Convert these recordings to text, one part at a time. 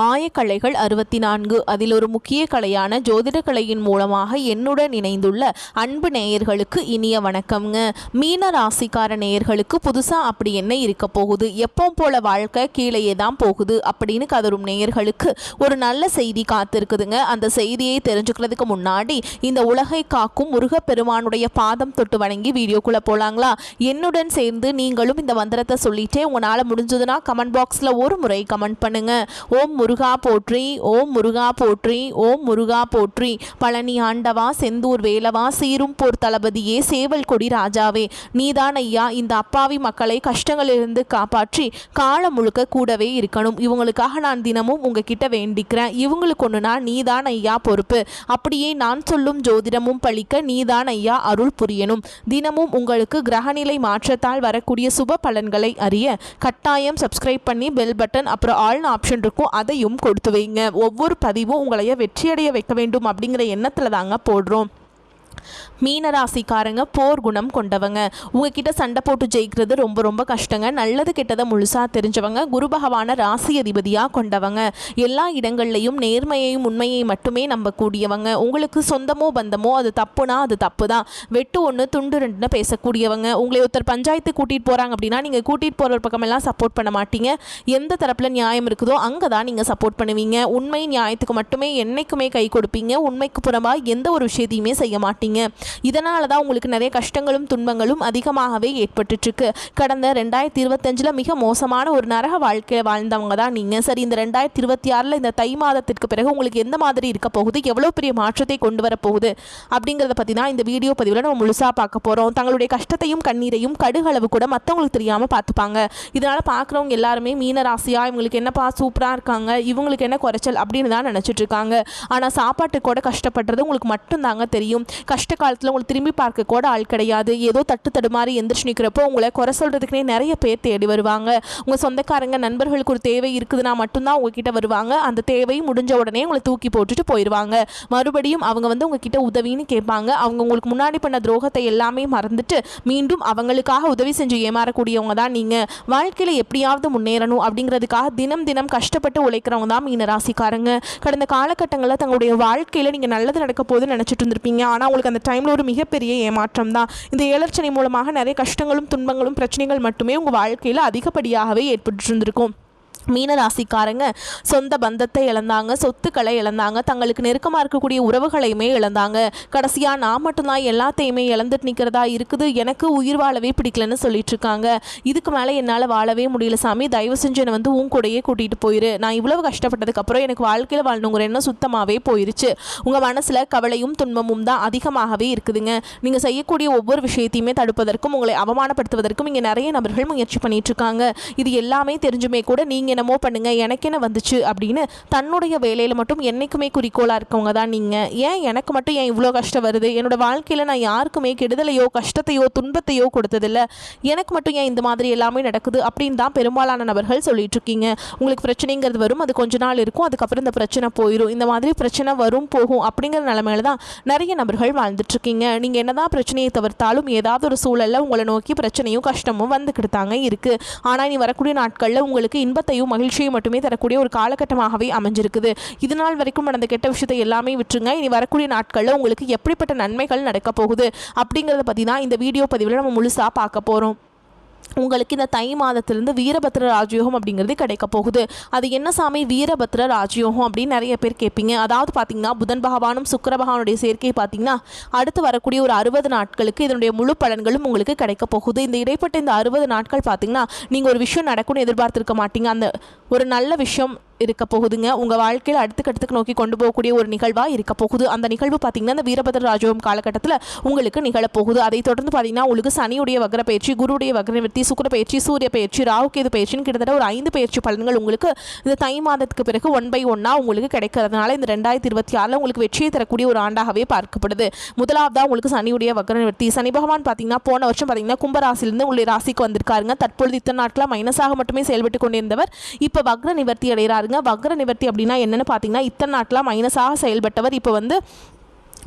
ஆயக்கலைகள் 64 அதில் ஒரு முக்கிய கலையான ஜோதிட கலையின் மூலமாக என்னுடன் இணைந்துள்ள அன்பு நேயர்களுக்கு இனிய வணக்கம்ங்க. மீன ராசிக்கார நேயர்களுக்கு புதுசாக அப்படி என்ன இருக்க போகுது, எப்பவும் போல வாழ்க்கை கீழேயே தான் போகுது அப்படின்னு கதரும் நேயர்களுக்கு ஒரு நல்ல செய்தி காத்திருக்குதுங்க. அந்த செய்தியை தெரிஞ்சுக்கிறதுக்கு முன்னாடி இந்த உலகை காக்கும் முருகப்பெருமானுடைய பாதம் தொட்டு வணங்கி வீடியோக்குள்ளே போகலாங்களா? என்னுடன் சேர்ந்து நீங்களும் இந்த மந்திரத்தை சொல்லிட்டே உங்களால் முடிஞ்சதுன்னா கமெண்ட் பாக்ஸில் ஒரு முறை கமெண்ட் பண்ணுங்க. ஓம் முருகா போற்றி, ஓம் முருகா போற்றி, ஓம் முருகா போற்றி. பழனி ஆண்டவா, செந்தூர் வேலவா, சீரும் போர் தளபதியே, சேவல் கொடி ராஜாவே, நீதான் ஐயா இந்த அப்பாவி மக்களை கஷ்டங்களிலிருந்து காப்பாற்றி காலம் முழுக்க கூடவே இருக்கணும். இவங்களுக்காக நான் தினமும் உங்ககிட்ட வேண்டிக்கிறேன். இவங்களுக்கு ஒன்றுனா நீதான் ஐயா பொறுப்பு. அப்படியே நான் சொல்லும் ஜோதிடமும் பழிக்க நீதான் ஐயா அருள் புரியணும். தினமும் உங்களுக்கு கிரகநிலை மாற்றத்தால் வரக்கூடிய சுப பலன்களை அறிய கட்டாயம் சப்ஸ்கிரைப் பண்ணி பெல் பட்டன் அப்புறம் ஆல்னு ஆப்ஷன் இருக்கும், அதையும் கொடுத்து வைங்க. ஒவ்வொரு பதிவும் உங்களைய வெற்றியடைய வைக்க வேண்டும் அப்படிங்கிற எண்ணத்தில் தாங்க போடுறோம். மீனராசிக்காரங்க போர் குணம் கொண்டவங்க. உங்ககிட்ட சண்டை போட்டு ஜெயிக்கிறது ரொம்ப ரொம்ப கஷ்டங்க. நல்லது கெட்டதை முழுசாக தெரிஞ்சவங்க. குரு பகவான ராசி அதிபதியாக கொண்டவங்க. எல்லா இடங்கள்லையும் நேர்மையையும் உண்மையை மட்டுமே நம்பக்கூடியவங்க. உங்களுக்கு சொந்தமோ பந்தமோ அது தப்புனா அது தப்பு தான். வெட்டு ஒன்று துண்டு ரெண்டுன்னு பேசக்கூடியவங்க. உங்களை ஒருத்தர் பஞ்சாயத்து கூட்டிகிட்டு போகிறாங்க அப்படின்னா நீங்கள் கூட்டிகிட்டு போகிற பக்கமெல்லாம் சப்போர்ட் பண்ண மாட்டீங்க. எந்த தரப்பில் நியாயம் இருக்குதோ அங்கே தான் நீங்கள் சப்போர்ட் பண்ணுவீங்க. உண்மை நியாயத்துக்கு மட்டுமே என்னைக்குமே கை கொடுப்பீங்க. உண்மைக்கு புறமாக எந்த ஒரு விஷயத்தையுமே செய்ய மாட்டீங்க. இதனால தான் உங்களுக்கு நிறைய கஷ்டங்களும் துன்பங்களும் அதிகமாகவே ஏற்பட்டுருக்கு. கடந்த 2025 மிக மோசமான ஒரு நரக வாழ்க்கையில் வாழ்ந்தவங்க தான் நீங்கள். சரி, இந்த 2026 இந்த தை மாதத்திற்கு பிறகு உங்களுக்கு எந்த மாதிரி இருக்க போகுது, எவ்வளோ பெரிய மாற்றத்தை கொண்டு வரப்போகுது அப்படிங்கிறத பற்றி தான் இந்த வீடியோ பதிவில் நம்ம முழுசாக பார்க்க போகிறோம். தங்களுடைய கஷ்டத்தையும் கண்ணீரையும் கடுகளவு கூட மற்றவங்களுக்கு தெரியாமல் பார்த்துப்பாங்க. இதனால் பார்க்குறவங்க எல்லாருமே மீன ராசியாக இவங்களுக்கு என்னப்பா சூப்பராக இருக்காங்க, இவங்களுக்கு என்ன குறைச்சல் அப்படின்னு தான் நினச்சிட்டு இருக்காங்க. ஆனால் சாப்பாட்டுக்கு கூட கஷ்டப்படுறது உங்களுக்கு மட்டும்தாங்க தெரியும். கஷ்ட காலத்தில் உங்களுக்கு திரும்பி பார்க்க கூட ஆள் கிடையாது. ஏதோ தட்டு தடுமாறி எந்திரிச்சு நிற்கிறப்போ உங்களை குறை சொல்கிறதுக்குனே நிறைய பேர் தேடி வருவாங்க. உங்கள் சொந்தக்காரங்க நண்பர்களுக்கு ஒரு தேவை இருக்குதுன்னா மட்டும்தான் உங்ககிட்ட வருவாங்க. அந்த தேவை முடிஞ்ச உடனே உங்களை தூக்கி போட்டுட்டு போயிடுவாங்க. மறுபடியும் அவங்க உங்ககிட்ட உதவின்னு கேட்பாங்க. அவங்க உங்களுக்கு முன்னாடி பண்ண துரோகத்தை எல்லாமே மறந்துட்டு மீண்டும் அவங்களுக்காக உதவி செஞ்சு ஏமாறக்கூடியவங்க தான் நீங்கள். வாழ்க்கையில் எப்படியாவது முன்னேறணும் அப்படிங்கிறதுக்காக தினம் தினம் கஷ்டப்பட்டு உழைக்கிறவங்க தான் மீன ராசிக்காரங்க. கடந்த காலகட்டங்களில் தங்களுடைய வாழ்க்கையில் நீங்கள் நல்லது நடக்க போதுன்னு நினச்சிட்டு இருந்திருப்பீங்க. ஆனால் உங்களுக்கு அந்த டைமில் ஒரு மிகப்பெரிய ஏமாற்றம் தான். இந்த ஏழர்ச்சனை மூலமாக நிறைய கஷ்டங்களும் துன்பங்களும் பிரச்சனைகள் மட்டுமே உங்கள் வாழ்க்கையில் அதிகப்படியாகவே ஏற்பட்டு இருந்திருக்கும். மீனராசிக்காரங்க சொந்த பந்தத்தை இழந்தாங்க, சொத்துக்களை இழந்தாங்க, தங்களுக்கு நெருக்கமாக இருக்கக்கூடிய உறவுகளையுமே இழந்தாங்க. கடைசியாக நான் மட்டும்தான் எல்லாத்தையுமே இழந்துட்டு நிற்கிறதா இருக்குது, எனக்கு உயிர் வாழவே பிடிக்கலன்னு சொல்லிட்டு இருக்காங்க. இதுக்கு மேலே என்னால் வாழவே முடியல சாமி, தயவு செஞ்சு என்னை உன் கூடையே கூட்டிகிட்டு போயிரு. நான் இவ்வளவு கஷ்டப்பட்டதுக்கப்புறம் எனக்கு வாழ்க்கையில் வாழணுங்கிற எண்ணம் சுத்தமாகவே போயிருச்சு. உங்கள் மனசில் கவலையும் துன்பமும் தான் அதிகமாகவே இருக்குதுங்க. நீங்கள் செய்யக்கூடிய ஒவ்வொரு விஷயத்தையுமே தடுப்பதற்கும் உங்களை அவமானப்படுத்துவதற்கும் இங்கே நிறைய நபர்கள் முயற்சி பண்ணிட்டு இருக்காங்க. இது எல்லாமே தெரிஞ்சுமே கூட நீங்கள் என்னமோ பண்ணுங்க, எனக்கு என்ன வந்துச்சு அப்படின்னு தன்னுடைய வேலையில் மட்டும் என்னைக்குமே குறிக்கோளாக இருக்கவங்க தான் நீங்கள். எனக்கு மட்டும் ஏன் இவ்வளோ கஷ்டம் வருது, என்னோட வாழ்க்கையில் நான் யாருக்குமே கெடுதலையோ கஷ்டத்தையோ துன்பத்தையோ கொடுத்ததில்ல, எனக்கு மட்டும் ஏன் இந்த மாதிரி எல்லாமே நடக்குது அப்படின்னு தான் பெரும்பாலான நபர்கள் சொல்லிட்டு இருக்கீங்க. உங்களுக்கு பிரச்சனைங்கிறது வரும், அது கொஞ்ச நாள் இருக்கும், அதுக்கப்புறம் இந்த பிரச்சனை போயிடும். இந்த மாதிரி பிரச்சனை வரும் போகும் அப்படிங்கிற நிலைமையில தான் நிறைய நபர்கள் வாழ்ந்துட்டு இருக்கீங்க. நீங்கள் என்னதான் பிரச்சனையை தவிர்த்தாலும் ஏதாவது ஒரு சூழலில் உங்களை நோக்கி பிரச்சனையும் கஷ்டமும் வந்துக்கிட்டு தாங்க இருக்குது. ஆனால் இனி வரக்கூடிய நாட்களில் உங்களுக்கு இன்பத்தையும் மகிழ்ச்சியை மட்டுமே தரக்கூடிய ஒரு காலகட்டமாகவே அமைஞ்சிருக்குது. இது நாள் வரைக்கும் நடந்த கெட்ட விஷயத்தை எல்லாமே விட்டுருங்க. இனி வரக்கூடிய நாட்களில் உங்களுக்கு எப்படிப்பட்ட நன்மைகள் நடக்க போகுது அப்படிங்கிறத பற்றி தான் இந்த வீடியோ பதிவில் நம்ம முழுசாக பார்க்க போகிறோம். உங்களுக்கு இந்த தை மாதத்திலிருந்து வீரபத்ர ராஜயோகம் அப்படிங்கிறது கிடைக்க போகுது. அது என்ன சாமி வீரபத்ர ராஜயோகம் அப்படின்னு நிறைய பேர் கேட்பீங்க. அதாவது பார்த்தீங்கன்னா புதன் பகவானும் சுக்கிர பகவானுடைய சேர்க்கை பார்த்தீங்கன்னா அடுத்து வரக்கூடிய ஒரு 60 நாட்களுக்கு இதனுடைய முழு பலன்களும் உங்களுக்கு கிடைக்க போகுது. இந்த இடைப்பட்ட இந்த 60 நாட்கள் பார்த்தீங்கன்னா நீங்கள் ஒரு விஷயம் நடக்கும்னு எதிர்பார்த்துருக்க மாட்டீங்க. அந்த ஒரு நல்ல விஷயம் இருக்க போகுதுங்க. உங்கள் வாழ்க்கையில் அடுத்த கட்டத்துக்கு நோக்கி கொண்டு போகக்கூடிய ஒரு நிகழ்வாக இருக்க போகுது. அந்த நிகழ்வு பார்த்தீங்கன்னா இந்த வீரபத்ர ராஜயோகம் காலகட்டத்தில் உங்களுக்கு நிகழப்போகுது. அதை தொடர்ந்து பார்த்தீங்கன்னா உங்களுக்கு சனியுடைய வக்ர பயிற்சி, குருடைய வக்ர நிவர்த்தி, சுக்கிர பயிற்சி, சூரிய பயிற்சி, ராகுகேது பயிற்சின்னு கிட்டத்தட்ட ஒரு 5 பயிற்சி பலன்கள் உங்களுக்கு இந்த தை மாதத்துக்கு பிறகு 1 by 1 உங்களுக்கு கிடைக்கிறதுனால இந்த 2026 உங்களுக்கு வெற்றியை தரக்கூடிய ஒரு ஆண்டாகவே பார்க்கப்படுது. முதலாவதாக உங்களுக்கு சனியுடைய வக்ர நிவர்த்தி. சனி பகவான் பார்த்தீங்கன்னா போன வருஷம் பார்த்தீங்கன்னா கும்பராசிலிருந்து உங்களுடைய ராசிக்கு வந்திருக்காருங்க. தற்பொழுது இத்தனை நாட்களாக மைனஸாக மட்டுமே செயல்பட்டு கொண்டிருந்தவர் இப்போ வக்ர நிவர்த்தி அடைகிறாருங்க. வக்ர நிவர்த்தி அப்படின்னா என்னன்னு பார்த்தீங்கன்னா இத்தனை நாட்களாக மைனஸாக செயல்பட்டவர் இப்போ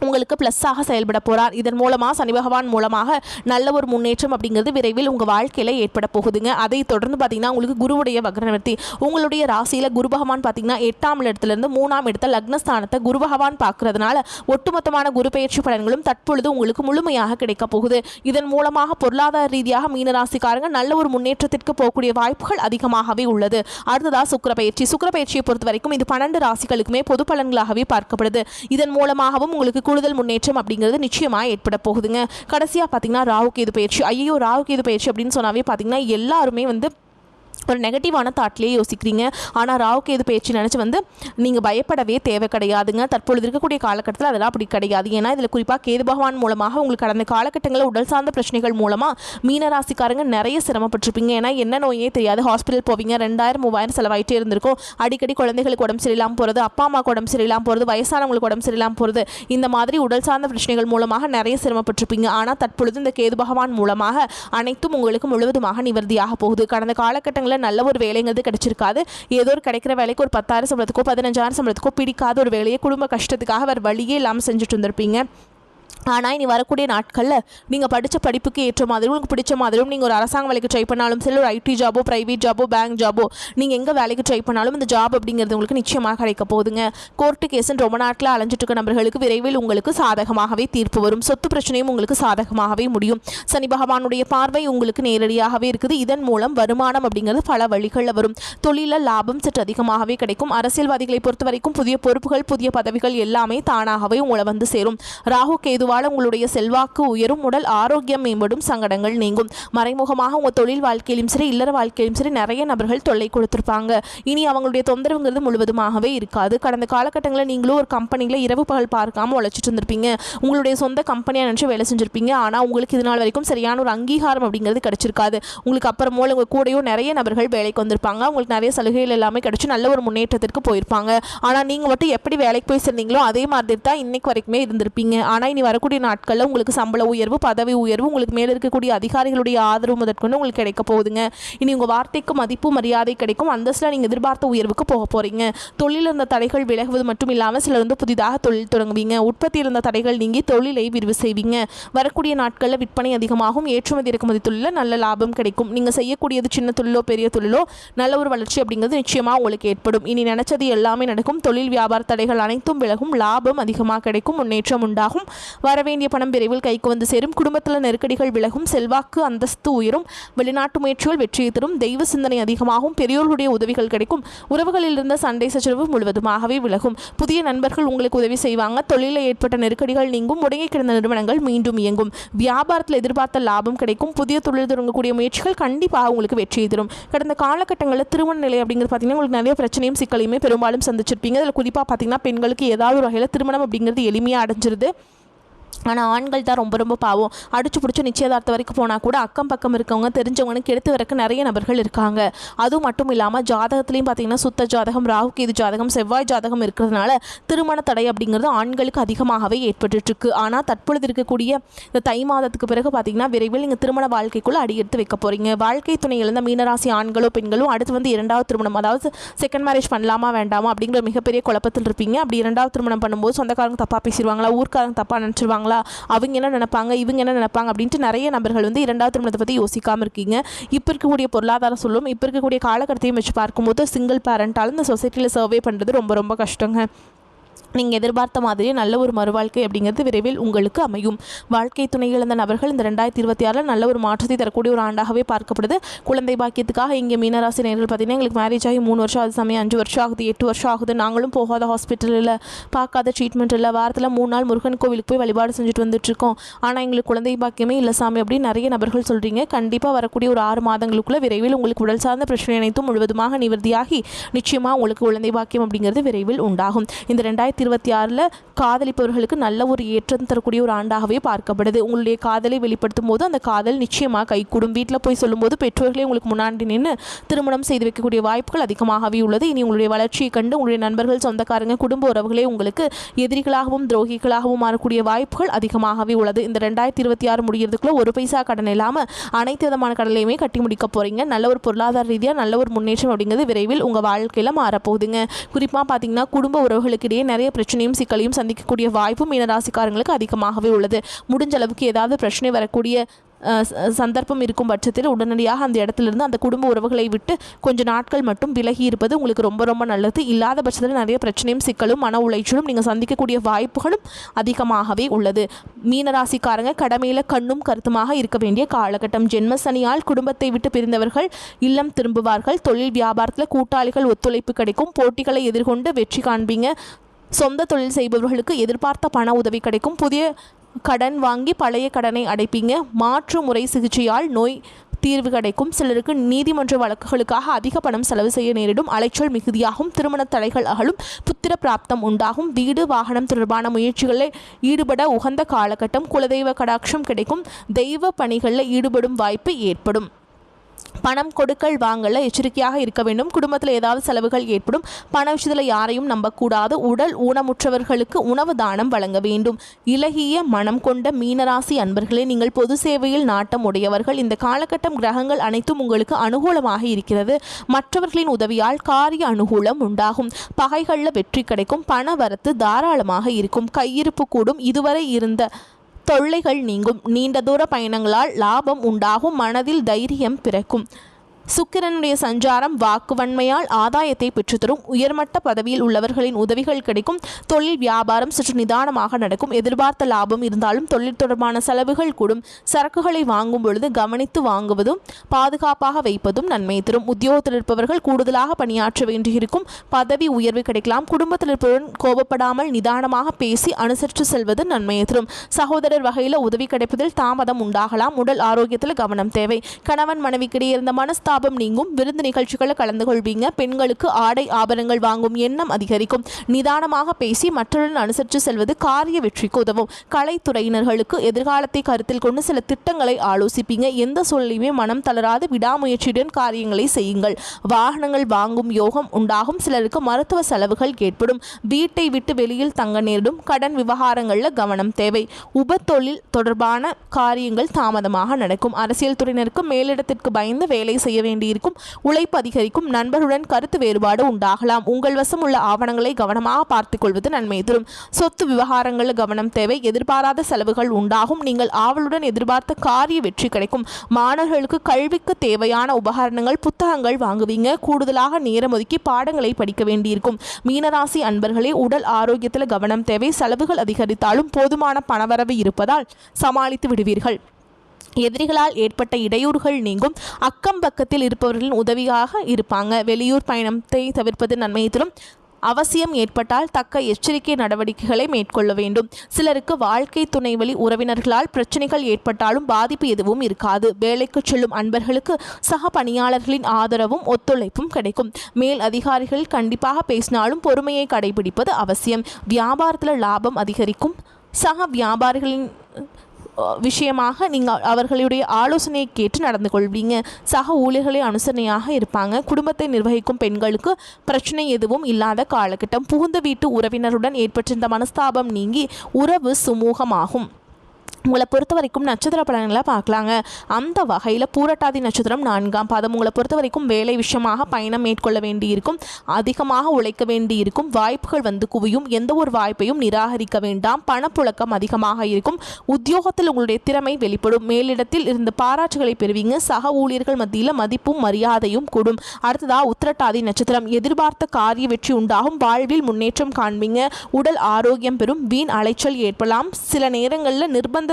உங்களுக்கு ப்ளஸ்ஸாக செயல்பட போகிறார். இதன் மூலமாக சனி பகவான் மூலமாக நல்ல ஒரு முன்னேற்றம் அப்படிங்கிறது விரைவில் உங்கள் வாழ்க்கையில் ஏற்பட போகுதுங்க. அதை தொடர்ந்து பார்த்தீங்கன்னா உங்களுக்கு குருவுடைய வக்ரநிவர்த்தி, உங்களுடைய ராசியில் குரு பகவான் பார்த்தீங்கன்னா 8ஆம் இடத்துலேருந்து 3ஆம் இடத்த லக்னஸ்தானத்தை குரு பகவான் பார்க்கறதுனால ஒட்டுமொத்தமான குரு பயிற்சி பலன்களும் தற்பொழுது உங்களுக்கு முழுமையாக கிடைக்க போகுது. இதன் மூலமாக பொருளாதார ரீதியாக மீனராசிக்காரங்க நல்ல ஒரு முன்னேற்றத்திற்கு போகக்கூடிய வாய்ப்புகள் அதிகமாகவே உள்ளது. அடுத்ததாக சுக்கிர பயிற்சியை பொறுத்த வரைக்கும் இது 12 ராசிகளுக்குமே பொது பலன்களாகவே பார்க்கப்படுது. இதன் மூலமாகவும் உங்களுக்கு கூடுதல் முன்னேற்றம் அப்படிங்கிறது நிச்சயமாக ஏற்பட போகுதுங்க. கடைசியாக பார்த்தீங்கன்னா ராகு கேது பயிற்சி. ராகு கேது பயிற்சி அப்படின்னு சொன்னாவே பார்த்தீங்கன்னா எல்லாருமே ஒரு நெகட்டிவான தாட்லேயே யோசிக்கிறீங்க. ஆனால் ராகு கேது பயிற்சி நினச்சி நீங்கள் பயப்படவே தேவை கிடையாதுங்க. தற்பொழுது இருக்கக்கூடிய காலகட்டத்தில் அதெல்லாம் அப்படி கிடையாது. ஏன்னா இதில் குறிப்பாக கேது பகவான் மூலமாக உங்களுக்கு கடந்த காலகட்டங்களில் உடல் சார்ந்த பிரச்சனைகள் மூலமாக மீனராசிக்காரங்க நிறைய சிரமப்பட்டிருப்பீங்க. ஏன்னா என்ன நோயே தெரியாது, ஹாஸ்பிட்டல் போவீங்க, 2000-3000 செலவாயிட்டே இருந்திருக்கும். அடிக்கடி குழந்தைகளுக்கு உடம்பு சரியில்லாமல் போகிறது, அப்பா அம்மாவுக்கு உடம்பு சரியில்லாமல் போகிறது, வயசானவங்களுக்கு உடம்பு சரியில்லாமல் போகிறது, இந்த மாதிரி உடல் சார்ந்த பிரச்சனைகள் மூலமாக நிறைய சிரமப்பட்டிருப்பீங்க. ஆனால் தற்பொழுது இந்த கேது பகவான் மூலமாக அனைத்தும் உங்களுக்கு முழுவதுமாக நிவர்த்தியாக போகுது. கடந்த காலகட்டங்களில் நல்ல ஒரு வேலைங்கிறது கிடைச்சிருக்காது. ஏதோ ஒரு கிடைக்கிற வேலைக்கு ஒரு 10,000 சம்பளத்துக்கோ 15,000 சம்பளத்துக்கோ பிடிக்காத ஒரு வேலையை குடும்ப கஷ்டத்துக்காக வேறு வழியே இல்லாமல் செஞ்சுட்டு இருந்திருப்பீங்க. ஆனால் இனி வரக்கூடிய நாட்களில் நீங்கள் படித்த படிப்புக்கு ஏற்ற மாதிரி உங்களுக்கு பிடிச்ச மாதிரியும் நீங்கள் ஒரு அரசாங்க வேலைக்கு ட்ரை பண்ணாலும் சரி, ஒரு ஐடி ஜாபோ, ப்ரைவேட் ஜாபோ, பேங்க் ஜாபோ, நீங்கள் எங்கே வேலைக்கு ட்ரை பண்ணாலும் இந்த ஜாப் அப்படிங்கிறது உங்களுக்கு நிச்சயமாக கிடைக்க போகுதுங்க. கோர்ட்டு கேஸுன்னு ரொம்ப நாட்டில் அலைஞ்சிட்டு இருக்க நபர்களுக்கு விரைவில் உங்களுக்கு சாதகமாகவே தீர்ப்பு வரும். சொத்து பிரச்சனையும் உங்களுக்கு சாதகமாகவே முடியும். சனி பகவானுடைய பார்வை உங்களுக்கு நேரடியாகவே இருக்குது. இதன் மூலம் வருமானம் அப்படிங்கிறது பல வழிகளில் வரும். தொழிலில் லாபம் சற்று அதிகமாகவே கிடைக்கும். அரசியல்வாதிகளை பொறுத்த வரைக்கும் புதிய பொறுப்புகள், புதிய பதவிகள் எல்லாமே தானாகவே உங்களை சேரும். ராகு கேதுவா உங்களுடைய செல்வாக்கு உயரும், உடல் ஆரோக்கியம் மேம்படும், சங்கடங்கள் நீங்கும். மறைமுகமாக உங்கள் தொழில் வாழ்க்கையிலும் சரி, இல்லற வாழ்க்கையிலும் சரி நிறைய நபர்கள் தொல்லை கொடுத்துருப்பாங்க. இனி அவங்களுடைய தொந்தரவுங்கிறது முழுவதுமாகவே இருக்காது. கடந்த காலகட்டங்களில் நீங்களும் ஒரு கம்பெனியில் இரவு பகல் பார்க்காம உழைச்சிட்டு இருந்திருப்பீங்க. உங்களுடைய சொந்த கம்பெனியாக நினச்சி வேலை செஞ்சுருப்பீங்க. ஆனால் உங்களுக்கு இது நாள் வரைக்கும் சரியான ஒரு அங்கீகாரம் அப்படிங்கிறது கிடைச்சிருக்காது. உங்களுக்கு அப்புறமோ உங்கள் கூடயும் நிறைய நபர்கள் வேலைக்கு வந்திருப்பாங்க. உங்களுக்கு நிறைய சலுகைகள் எல்லாமே கிடைச்சி நல்ல ஒரு முன்னேற்றத்திற்கு போயிருப்பாங்க. ஆனால் நீங்கள் மட்டும் எப்படி வேலைக்கு போய் சேர்ந்தீங்களோ அதே மாதிரி தான் இன்னைக்கு வரைக்குமே இருந்திருப்பீங்க. ஆனால் இனி வரக்கூடிய நாட்களில் உங்களுக்கு சம்பள உயர்வு, பதவி உயர்வு, உங்களுக்கு மேலே இருக்கக்கூடிய அதிகாரிகளுடைய ஆதரவு முதற்கொண்டு உங்களுக்கு கிடைக்க போகுதுங்க. இனி உங்கள் வார்த்தைக்கு மதிப்பு மரியாதை கிடைக்கும். அந்தஸ்தில் நீங்கள் எதிர்பார்த்த உயர்வுக்கு போக போகிறீங்க. தொழில் இருந்த தடைகள் விலகுவது மட்டும் இல்லாமல் சிலர் புதிதாக தொழில் தொடங்குவீங்க. உற்பத்தி இருந்த தடைகள் நீங்கி தொழிலை விரிவு செய்வீங்க. வரக்கூடிய நாட்களில் விற்பனை அதிகமாகும். ஏற்றுமதி இறக்குமதி தொழிலில் நல்ல லாபம் கிடைக்கும். நீங்கள் செய்யக்கூடியது சின்ன தொழிலோ பெரிய தொழிலோ நல்ல ஒரு வளர்ச்சி அப்படிங்கிறது நிச்சயமாக உங்களுக்கு ஏற்படும். இனி நினைச்சது எல்லாமே நடக்கும். தொழில் வியாபார தடைகள் அனைத்தும் விலகும். லாபம் அதிகமாக கிடைக்கும். முன்னேற்றம் உண்டாகும். வரவேண்டிய பணம் விரைவில் கைக்கு வந்து சேரும். குடும்பத்தில் நெருக்கடிகள் விலகும். செல்வாக்கு அந்தஸ்து உயரும். வெளிநாட்டு முயற்சிகள் வெற்றியை தரும். தெய்வ சிந்தனை அதிகமாகும். பெரியோர்களுடைய உதவிகள் கிடைக்கும். உறவுகளில் இருந்த சண்டை சச்சரவு முழுவதுமாகவே விலகும். புதிய நண்பர்கள் உங்களுக்கு உதவி செய்வாங்க. தொழிலில் ஏற்பட்ட நெருக்கடிகள் நீங்கும். முடங்கி கிடந்த நிறுவனங்கள் மீண்டும் இயங்கும். வியாபாரத்தில் எதிர்பார்த்த லாபம் கிடைக்கும். புதிய தொழில் தொடங்கக்கூடிய முயற்சிகள் கண்டிப்பாக உங்களுக்கு வெற்றியை தரும். கடந்த காலகட்டங்களில் திருமண நிலை அப்படிங்கிறது பார்த்தீங்கன்னா உங்களுக்கு நிறைய பிரச்சனையும் சிக்கலையுமே பெரும்பாலும் சந்திச்சிருப்பீங்க. அதில் குறிப்பாக பார்த்தீங்கன்னா பெண்களுக்கு ஏதாவது ஒரு வகையில் திருமணம் அப்படிங்கிறது எளிமையாக அடைஞ்சிருது. ஆனால் ஆண்கள் தான் ரொம்ப ரொம்ப பாவம். அடிச்சு பிடிச்சி நிச்சயதார்த்தம் வரைக்கும் போனால் கூட அக்கம் பக்கம் இருக்கவங்க தெரிஞ்சவங்கன்னு கெடுத்து வரக்க நிறைய நபர்கள் இருக்காங்க. அதுவும் மட்டும் இல்லாமல் ஜாதகத்துலேயும் பார்த்தீங்கன்னா சுத்த ஜாதகம், ராகு கேது ஜாதகம், செவ்வாய் ஜாதகம் இருக்கிறதுனால திருமண தடை அப்படிங்கிறது ஆண்களுக்கு அதிகமாகவே ஏற்பட்டுருக்கு. ஆனால் தற்பொழுது இருக்கக்கூடிய இந்த தை மாதத்துக்கு பிறகு பார்த்தீங்கன்னா விரைவில் நீங்கள் திருமண வாழ்க்கைக்குள்ளே அடி எடுத்து வைக்க போகிறீங்க. வாழ்க்கை துணை இழந்த மீனராசி ஆண்களோ பெண்களும் அடுத்து இரண்டாவது திருமணம், அதாவது செகண்ட் மேரேஜ் பண்ணலாமா வேண்டாமா அப்படிங்கிற மிகப்பெரிய குழப்பத்தில் இருப்பீங்க. அப்படி இரண்டாவது திருமணம் பண்ணும்போது சொந்தக்காரங்க தப்பாக பேசிடுவாங்களா, ஊர்க்காரங்க தப்பாக நினச்சிருவாங்களா, அவங்க என்ன நினைப்பாங்க, இவங்க என்ன நினைப்பாங்க அப்படின்ட்டு நிறைய நபர்கள் இரண்டாவது திருமணத்தை பற்றி யோசிக்காமல் இருக்கீங்க. இப்போ இருக்கக்கூடிய பொருளாதார சொல்லும், இப்போ இருக்கக்கூடிய காலகட்டத்தையும் வச்சு பார்க்கும்போது சிங்கிள் பேரண்டால் இந்த சொசைட்டியில் சர்வே பண்ணுறது ரொம்ப ரொம்ப கஷ்டங்க. நீங்கள் எதிர்பார்த்த மாதிரியே நல்ல ஒரு மறுவாழ்க்கை அப்படிங்கிறது விரைவில் உங்களுக்கு அமையும். வாழ்க்கை துணை இழந்த நபர்கள் இந்த 2026 நல்ல ஒரு மாற்றத்தை தரக்கூடிய ஒரு ஆண்டாகவே பார்க்கப்படுது. குழந்தை பாக்கியத்துக்காக இங்கே மீனராசி நேர்கள் பார்த்தீங்கன்னா எங்களுக்கு மேரேஜ் ஆகி 3 வருஷம் ஆகுது, சமயம் 5 வருஷம் ஆகுது, 8 வருஷம் ஆகுது, நாங்களும் போகாத ஹாஸ்பிட்டல் இல்லை, பார்க்காத ட்ரீட்மெண்ட் இல்லை, வாரத்தில் 3 நாள் முருகன் கோவிலுக்கு போய் வழிபாடு செஞ்சுட்டு வந்துட்டுருக்கோம், ஆனால் எங்களுக்கு குழந்தை பாக்கியமே இல்லை சாமி அப்படின்னு நிறைய நபர்கள் சொல்கிறீங்க. கண்டிப்பாக வரக்கூடிய ஒரு 6 மாதங்களுக்குள்ளே விரைவில் உங்களுக்கு உடல் சார்ந்த பிரச்சனை அனைத்தும் முழுவதுமாக நிவர்த்தியாகி நிச்சயமாக உங்களுக்கு குழந்தை பாக்கியம் அப்படிங்கிறது விரைவில் உண்டாகும். இந்த 2026 காதலிப்பவர்களுக்கு நல்ல ஒரு ஏற்றம் தரக்கூடிய ஒரு ஆண்டாகவே பார்க்கப்படுது. உங்களுடைய காதலை வெளிப்படுத்தும் போது அந்த காதல் நிச்சயமாக கைகூடும். வீட்டில் போய் சொல்லும்போது பெற்றோர்களே உங்களுக்கு முன்னாடி நின்று திருமணம் செய்து வைக்கக்கூடிய வாய்ப்புகள் அதிகமாகவே உள்ளது. இனி உங்களுடைய வளர்ச்சியை கண்டு உங்களுடைய நண்பர்கள், சொந்தக்காரங்க, குடும்ப உறவுகளே உங்களுக்கு எதிரிகளாகவும் துரோகிகளாகவும் மாறக்கூடிய வாய்ப்புகள் அதிகமாகவே உள்ளது. இந்த 2026 முடிகிறதுக்குள்ள ஒரு பைசா கடன் இல்லாமல் அனைத்து விதமான கடலையுமே கட்டி முடிக்க போறீங்க. நல்ல ஒரு பொருளாதார ரீதியாக நல்ல ஒரு முன்னேற்றம் அப்படிங்கிறது விரைவில் உங்கள் வாழ்க்கையில் மாறப்போகுதுங்க. குறிப்பாக பார்த்தீங்கன்னா குடும்ப உறவுகளுக்கிடையே நிறைய பிரச்சனையும் சிக்கலையும் சந்திக்கக்கூடிய வாய்ப்பும் மீனராசிக்காரங்களுக்கு அதிகமாகவே உள்ளது. முடிஞ்ச அளவுக்கு ஏதாவது பிரச்சனை வரக்கூடிய சந்தர்ப்பம் இருக்கும் பட்சத்தில் உடனடியாக அந்த இடத்துலேருந்து அந்த குடும்ப உறவுகளை விட்டு கொஞ்ச நாட்கள் மட்டும் விலகி இருப்பது உங்களுக்கு ரொம்ப ரொம்ப நல்லது. இல்லாத பட்சத்தில் நிறைய பிரச்சனையும் சிக்கலும் மன உளைச்சலும் நீங்கள் சந்திக்கக்கூடிய வாய்ப்புகளும் அதிகமாகவே உள்ளது. மீனராசிக்காரங்க கடமையில் கண்ணும் கருத்துமாக இருக்க வேண்டிய காலகட்டம். ஜென்ம சனியால் குடும்பத்தை விட்டு பிரிந்தவர்கள் இல்லம் திரும்புவார்கள். தொழில் வியாபாரத்தில் கூட்டாளிகள் ஒத்துழைப்பு கிடைக்கும். போட்டிகளை எதிர்கொண்டு வெற்றி காண்பீங்க. சொந்த தொழில் செய்பவர்களுக்கு எதிர்பார்த்த பண உதவி கிடைக்கும். புதிய கடன் வாங்கி பழைய கடனை அடைப்பீங்க. மாற்று முறை சிகிச்சையால் நோய் தீர்வு கிடைக்கும். சிலருக்கு நீதிமன்ற வழக்குகளுக்காக அதிக பணம் செலவு செய்ய நேரிடும். அலைச்சல் மிகுதியாகும். திருமண தடைகள் அகலும். புத்திர பிராப்தம் உண்டாகும். வீடு வாகனம் தொடர்பான முயற்சிகளில் ஈடுபட உகந்த காலகட்டம். குலதெய்வ கடாட்சம் கிடைக்கும். தெய்வ பணிகளில் ஈடுபடும் வாய்ப்பு ஏற்படும். பணம் கொடுக்கல் வாங்கல எச்சரிக்கையாக இருக்க வேண்டும். குடும்பத்தில் ஏதாவது செலவுகள் ஏற்படும். பண விஷயத்தில் யாரையும் நம்பக்கூடாது. உடல் ஊனமுற்றவர்களுக்கு உணவு தானம் வழங்க வேண்டும். இலகிய மனம் கொண்ட மீனராசி அன்பர்களே, நீங்கள் பொது சேவையில் நாட்டம் உடையவர்கள். இந்த காலகட்டம் கிரகங்கள் அனைத்தும் உங்களுக்கு அனுகூலமாக இருக்கிறது. மற்றவர்களின் உதவியால் காரிய அனுகூலம் உண்டாகும். பகைகளில் வெற்றி கிடைக்கும். பண வரத்து தாராளமாக இருக்கும். கையிருப்பு கூடும். இதுவரை இருந்த தொல்லைகள் நீங்கும். நீண்ட தூர பயணங்களால் லாபம் உண்டாகும். மனதில் தைரியம் பிறக்கும். சுக்கிரனுடைய சஞ்சாரம் வாக்குவன்மையால் ஆதாயத்தை பெற்றுத்தரும். உயர்மட்ட பதவியில் உள்ளவர்களின் உதவிகள் கிடைக்கும். தொழில் வியாபாரம் சற்று நிதானமாக நடக்கும். எதிர்பார்த்த லாபம் இருந்தாலும் தொழில் தொடர்பான செலவுகள் கூடும். சரக்குகளை வாங்கும் பொழுது கவனித்து வாங்குவதும் பாதுகாப்பாக வைப்பதும் நன்மை தரும். உத்தியோகத்தில் இருப்பவர்கள் கூடுதலாக பணியாற்ற வேண்டியிருக்கும். பதவி உயர்வு கிடைக்கலாம். குடும்பத்தில் இருப்பவருடன் கோபப்படாமல் நிதானமாக பேசி அனுசரித்து செல்வது நன்மையை தரும். சகோதரர் வகையில் உதவி கிடைப்பதில் தாமதம் உண்டாகலாம். உடல் ஆரோக்கியத்தில் கவனம் தேவை. கணவன் மனைவிக்கிடையே இருந்த மனஸ்தாபம் நீங்கும். விருந்து நிகழ்ச்சிகளில் கலந்து கொள்வீங்க. பெண்களுக்கு ஆடை ஆபரணங்கள் வாங்கும் எண்ணம் அதிகரிக்கும். நிதானமாக பேசி மற்றவருடன் அனுசரித்து செல்வது காரிய வெற்றிக்கு உதவும். கலைத்துறையினர்களுக்கு எதிர்காலத்தை கருத்தில் கொண்டு சில திட்டங்களை ஆலோசிப்பீங்க. எந்த சூழலையுமே மனம் தளராது விடாமுயற்சியுடன் காரியங்களை செய்யுங்கள். வாகனங்கள் வாங்கும் யோகம் உண்டாகும். சிலருக்கு மருத்துவ செலவுகள் ஏற்படும். வீட்டை விட்டு வெளியில் தங்க நேரிடும். கடன் விவகாரங்களில் கவனம் தேவை. உபத்தொழில் தொடர்பான காரியங்கள் தாமதமாக நடக்கும். அரசியல் துறையினருக்கு மேலிடத்திற்கு பயந்து வேலை செய்ய வேண்டியிருக்கும். உழைப்பு அதிகரிக்கும். நண்பருடன் கருத்து வேறுபாடு உண்டாகலாம். உங்கள் வசம் உள்ள ஆவணங்களை கவனமாக பார்த்துக் கொள்வது நன்மை தரும். சொத்து விவகாரங்களில் கவனம் தேவை. எதிர்பாராத செலவுகள் உண்டாகும். நீங்கள் ஆவலுடன் எதிர்பார்த்த காரிய வெற்றி கிடைக்கும். மாணவர்களுக்கு கல்விக்கு தேவையான உபகரணங்கள் புத்தகங்கள் வாங்குவீங்க. கூடுதலாக நேரம் ஒதுக்கி பாடங்களை படிக்க வேண்டியிருக்கும். மீனராசி அன்பர்களே, உடல் ஆரோக்கியத்தில் கவனம் தேவை. செலவுகள் அதிகரித்தாலும் போதுமான பணவரவு இருப்பதால் சமாளித்து விடுவீர்கள். எதிரிகளால் ஏற்பட்ட இடையூறுகள் நீங்கும். அக்கம் பக்கத்தில் இருப்பவர்களின் உதவியாக இருப்பாங்க. வெளியூர் பயணத்தை தவிர்ப்பது நன்மை தரும். அவசியம் ஏற்பட்டால் தக்க எச்சரிக்கை நடவடிக்கைகளை மேற்கொள்ள வேண்டும். சிலருக்கு வாழ்க்கை துணை வழி உறவினர்களால் பிரச்சனைகள் ஏற்பட்டாலும் பாதிப்பு எதுவும் இருக்காது. வேலைக்கு செல்லும் அன்பர்களுக்கு சக பணியாளர்களின் ஆதரவும் ஒத்துழைப்பும் கிடைக்கும். மேல் அதிகாரிகள் கண்டிப்பாக பேசினாலும் பொறுமையை கடைபிடிப்பது அவசியம். வியாபாரத்தில் லாபம் அதிகரிக்கும். சக வியாபாரிகளின் விஷயமாக நீங்கள் அவர்களுடைய ஆலோசனையை கேட்டு நடந்து கொள்வீங்க. சக ஊழியர்களே அனுசரணையாக இருப்பாங்க. குடும்பத்தை நிர்வகிக்கும் பெண்களுக்கு பிரச்சனை எதுவும் இல்லாத காலகட்டம். புகுந்த வீட்டு உறவினருடன் ஏற்பட்டிருந்த மனஸ்தாபம் நீங்கி உறவு சுமூகமாகும். உங்களை பொறுத்த வரைக்கும் நட்சத்திர பலன்களை பார்க்கலாங்க. அந்த வகையில் பூரட்டாதி நட்சத்திரம் 4ஆம் பாதம். உங்களை பொறுத்த வரைக்கும் வேலை விஷயமாக பயணம் மேற்கொள்ள வேண்டியிருக்கும். அதிகமாக உழைக்க வேண்டியிருக்கும். வாய்ப்புகள் வந்து குவியும். எந்த ஒரு வாய்ப்பையும் நிராகரிக்க வேண்டாம். பணப்புழக்கம் அதிகமாக இருக்கும். உத்தியோகத்தில் உங்களுடைய திறமை வெளிப்படும். மேலிடத்தில் இருந்து பாராட்டுகளை பெறுவீங்க. சக ஊழியர்கள் மத்தியில் மதிப்பும் மரியாதையும் கூடும். அடுத்ததாக உத்திரட்டாதி நட்சத்திரம். எதிர்பார்த்த காரிய வெற்றி உண்டாகும். வாழ்வில் முன்னேற்றம் காண்பீங்க. உடல் ஆரோக்கியம் பெறும். வீண் அலைச்சல் ஏற்படலாம். சில நேரங்களில் நிர்பந்த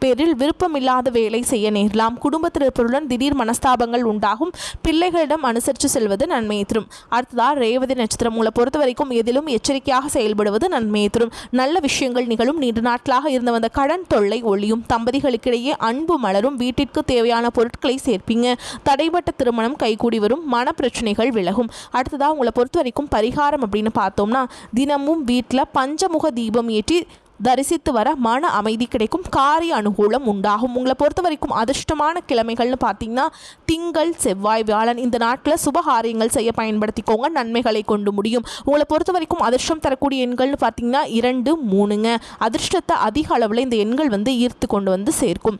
பேரில் விருப்பமில்லாத வேலை செய்ய நேரலாம். குடும்பத்தில் இருப்பவருடன் திடீர் மனஸ்தாபங்கள் உண்டாகும். பிள்ளைகளிடம் அனுசரித்து செல்வது நன்மையை தரும். அடுத்ததாக ரேவதி நட்சத்திரம். உங்களை பொறுத்த வரைக்கும் எதிலும் எச்சரிக்கையாக செயல்படுவது நன்மையை தரும். நல்ல விஷயங்கள் நிகழும். நீண்ட நாட்களாக இருந்து வந்த கடன் தொல்லை ஒழியும். தம்பதிகளுக்கிடையே அன்பு மலரும். வீட்டிற்கு தேவையான பொருட்களை சேர்ப்பீங்க. தடைபட்ட திருமணம் கைகூடி வரும். மன பிரச்சனைகள் விலகும். அடுத்ததாக உங்களை பொறுத்த வரைக்கும் பரிகாரம் அப்படின்னு பார்த்தோம்னா, தினமும் வீட்டில் பஞ்சமுக தீபம் ஏற்றி தரிசித்து வர மன அமைதி கிடைக்கும். காரிய அனுகூலம் உண்டாகும். உங்களை பொறுத்த வரைக்கும் அதிர்ஷ்டமான கிழமைகள்னு பார்த்தீங்கன்னா திங்கள், செவ்வாய், வியாழன். இந்த நாட்களில் சுபகாரியங்கள் செய்ய பயன்படுத்திக்கோங்க. நன்மைகளை கொண்டு முடியும். உங்களை பொறுத்த வரைக்கும் அதிர்ஷ்டம் தரக்கூடிய எண்கள்னு பார்த்தீங்கன்னா 2, 3ங்க. அதிர்ஷ்டத்தை அதிக அளவில் இந்த எண்கள் ஈர்த்து கொண்டு சேர்க்கும்.